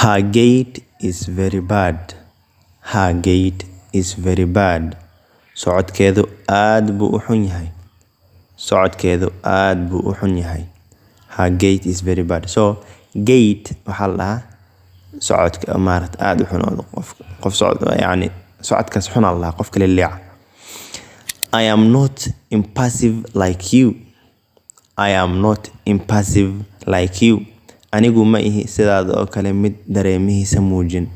Her gait is very bad. Her gait is very bad. Socodkeedu aad buu u xun yahay. Socodkeedu aad buu u xun yahay. Her gait is very bad. So gait waxaa la dhahaa socodka maaragta aad u xun oo qof socod yani socodkaas xun la dhahaa qofka leeyahay. I am not impassive like you. I am not impassive like you. Anigu ma ihi sidaad oo kale mid dareemihiisa muujin.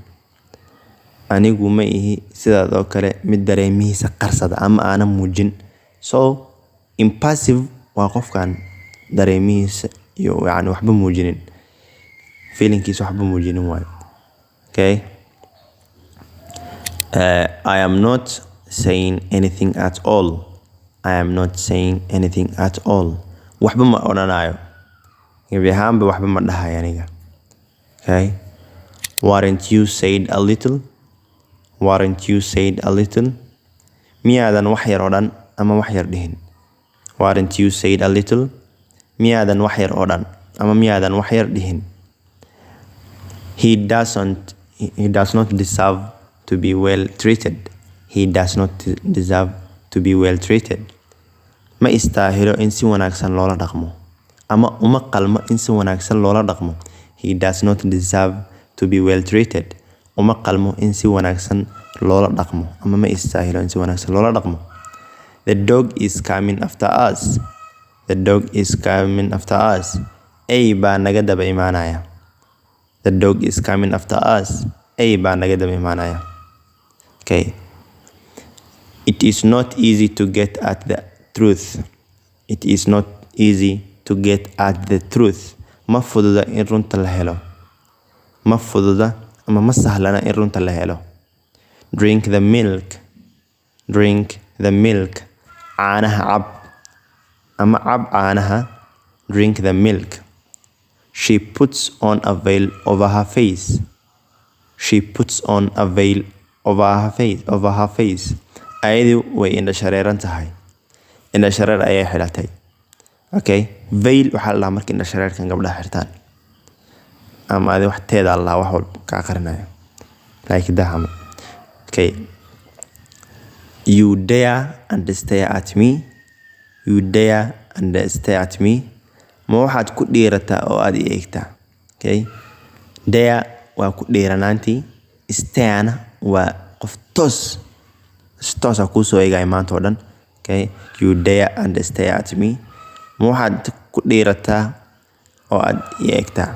Anigu ma ihi sidaad oo kale mid dareemihiisa qarsada ama aana muujin. So impassive waa qofkan dareemihiisa iyo yani waxba muujinin. Feelingkiisa waxba muujinin waayo. Okay? I am not saying anything at all. I am not saying anything at all. Waxba ma odhanayo. Gabi ahaanba waxba ma dhahayo aniga. Okay? Weren't you said a little? Weren't you said a little? Miyaadan wax yar odhan ama wax yar dhihin. Weren't you said a little? Miyaadan wax yar odhan ama miyaadan wax yar dhihin. He does not deserve to be well treated. He does not deserve to be well treated. Ma istaahilo in si wanaagsan loola dhaqmo. Ama uma qalmo in si wanaagsan loola dhaqmo. He does not deserve to be well treated. Uma qalmo in si wanaagsan loola dhaqmo. Ama ma istaahilo in si wanaagsan loola dhaqmo. The dog is coming after us. The dog is coming after us. Ay baa naga daba imaanaya. The dog is coming after us. Ay baa naga daba imaanaya. Okay. It is not easy to get at the truth. It is not easy to get at the truth. Ma fududa in runta la helo. Ma fududa ama ma sahlana in runta la helo. Drink the milk. Drink the milk. Caanaha cab. Ama cab caanaha. Drink the milk. She puts on a veil over her face. She puts on a veil over her face. Over her face. Ayadu way indha shareeran tahay. Indha shareer ayay xiratay. Okay? Veil waxaa la markii indha shareerkan gabdhaha xirtaan. Ama adi wax teeda Allah wax walba ka qarinayo. Like daham. Okay. You dare and stare at me. You dare and stare at me. Ma waxaad ku dhiirataa oo aad i eegtaa. Okay? Dare waa ku dhiiranaantii. Stare waa qof toos ku soo eegay maanta oo dhan. Okay? You dare and stare at me. Ma waxaad ku dhiirataa oo aad i eegtaa.